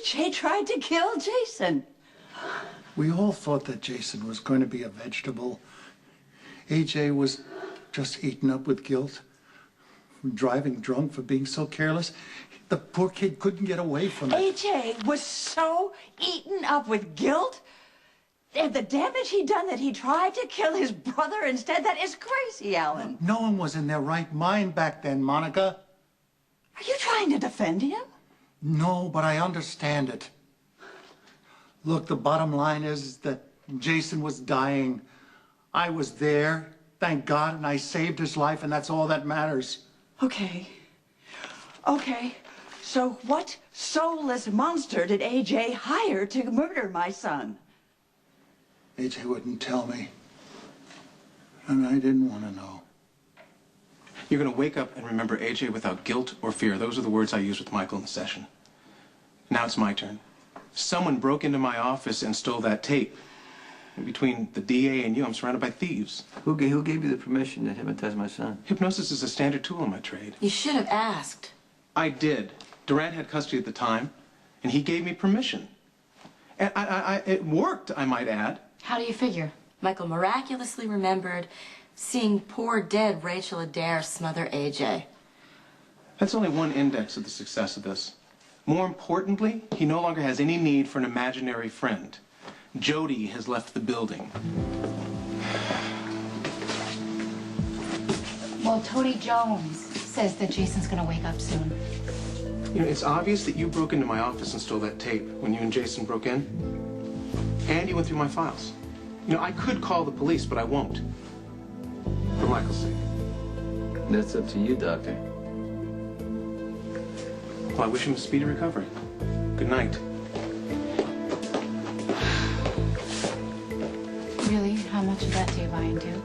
AJ tried to kill Jason. We all thought that Jason was going to be a vegetable. AJ was just eaten up with guilt, driving drunk for being so careless. The poor kid couldn't get away from it. AJ was so eaten up with guilt and the damage he'd done that he tried to kill his brother instead. That is crazy, Alan. No one was in their right mind back then, Monica. Are you trying to defend him? No, but I understand it. Look, the bottom line is that Jason was dying. I was there, thank God, and I saved his life, and that's all that matters. Okay. So what soulless monster did AJ hire to murder my son? AJ wouldn't tell me, and I didn't want to know. You're going to wake up and remember AJ without guilt or fear. Those are the words I used with Michael in the session. Now it's my turn. Someone broke into my office and stole that tape. And between the DA and you, I'm surrounded by thieves. Who gave you the permission to hypnotize my son? Hypnosis is a standard tool in my trade. You should have asked. I did. Durant had custody at the time, and he gave me permission. And it worked, I might add. How do you figure? Michael miraculously remembered seeing poor dead Rachel Adair smother AJ. That's only one index of the success of this. More importantly, he no longer has any need for an imaginary friend. Jody has left the building. Well, Tony Jones says that Jason's gonna wake up soon. You know, it's obvious that you broke into my office and stole that tape when you and Jason broke in. And you went through my files. You know, I could call the police, but I won't. For Michael's sake. That's up to you, Doctor. Well, I wish him a speedy recovery. Good night. Really? How much of that do you buy into?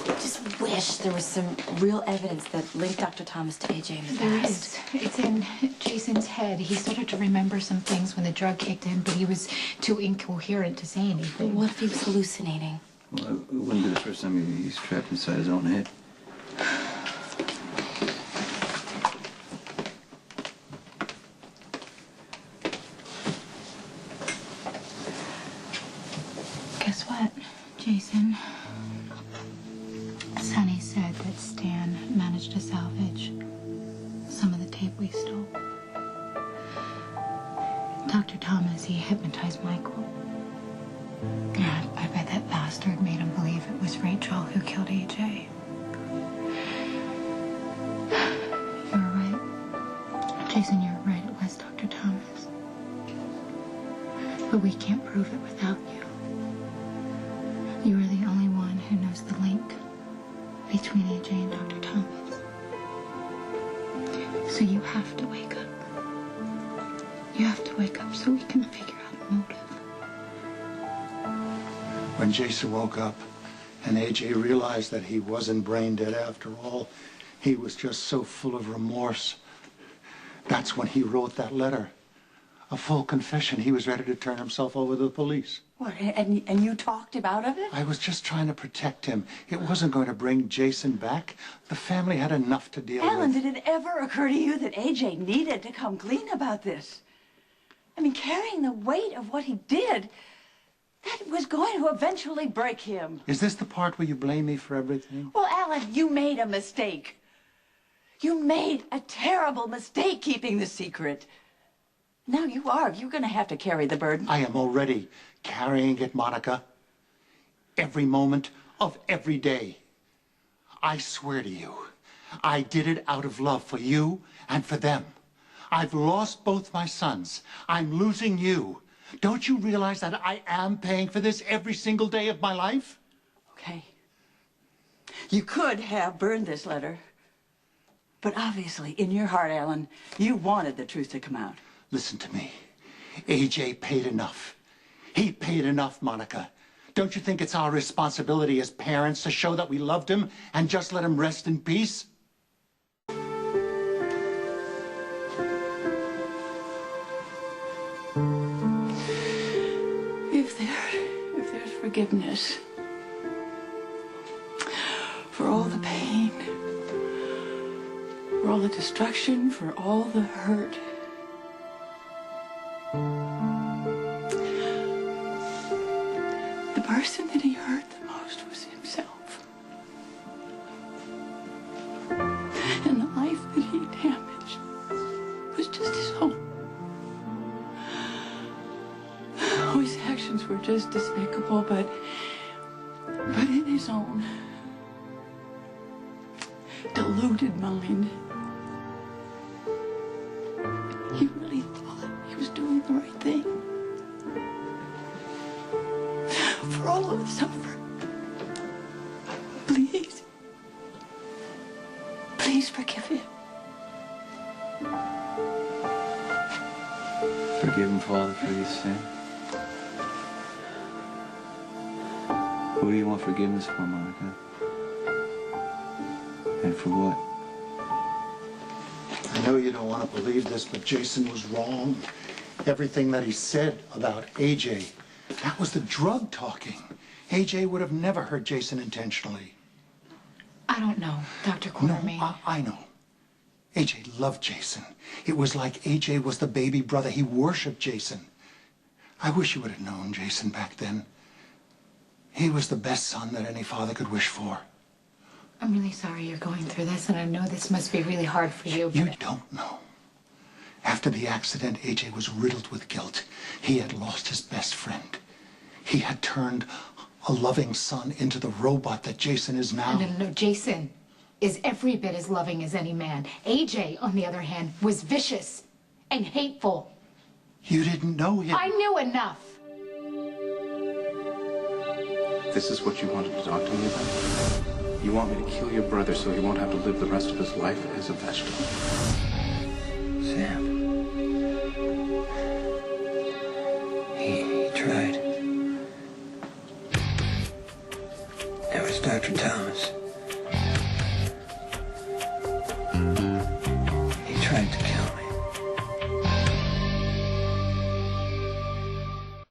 Just wish there was some real evidence that linked Dr. Thomas to AJ in the There past. is. It's in Jason's head. He started to remember some things when the drug kicked in, but he was too incoherent to say anything. What if he was hallucinating? Well, it wouldn't be the first time he's trapped inside his own head. Guess what, Jason? Sonny said that Stan managed to salvage some of the tape we stole. Dr. Thomas, he hypnotized Michael. And I bet that bastard made him believe it was Rachel who killed AJ. You were right. Jason, you were right. It was Dr. Thomas. But we can't prove it without you. You are the only one who knows the link between AJ and Dr. Thomas. So you have to wake up. You have to wake up so we can figure out a motive. When Jason woke up and AJ realized that he wasn't brain dead after all, he was just so full of remorse. That's when he wrote that letter. A full confession. He was ready to turn himself over to the police. What, and you talked him out of it? I was just trying to protect him. It wasn't going to bring Jason back. The family had enough to deal Alan, with. did it ever occur to you that AJ needed to come clean about this? I mean, carrying the weight of what he did, that was going to eventually break him. Is this the part where you blame me for everything? Well, Alan, you made a mistake. You made a terrible mistake keeping the secret. Now you're going to have to carry the burden. I am already carrying it, Monica. Every moment of every day. I swear to you, I did it out of love for you and for them. I've lost both my sons. I'm losing you. Don't you realize that I am paying for this every single day of my life? Okay. You could have burned this letter. But obviously, in your heart, Alan, you wanted the truth to come out. Listen to me. AJ paid enough. He paid enough, Monica. Don't you think it's our responsibility as parents to show that we loved him and just let him rest in peace? If there's forgiveness for all the pain, for all the destruction, for all the hurt. The person that he hurt the most was himself. And the life that he damaged was just his own. Oh, his actions were just despicable, but in his own deluded mind, he really thought he was doing the right thing. For all of the suffering, please forgive him. Forgive him, Father, for his sin. What do you want forgiveness for, Monica? And for what? I know you don't want to believe this, but Jason was wrong. Everything that he said about AJ, that was the drug talking. AJ would have never hurt Jason intentionally. I don't know, Dr. No, Quartermain. I know. AJ loved Jason. It was like AJ was the baby brother. He worshipped Jason. I wish you would have known Jason back then. He was the best son that any father could wish for. I'm really sorry you're going through this, and I know this must be really hard for you. You don't know. After the accident, AJ was riddled with guilt. He had lost his best friend. He had turned a loving son into the robot that Jason is now. No. Jason is every bit as loving as any man. AJ, on the other hand, was vicious and hateful. You didn't know him. I knew enough. This is what you wanted to talk to me about? You want me to kill your brother so he won't have to live the rest of his life as a vegetable? Sam. He tried. That was Dr. Thomas.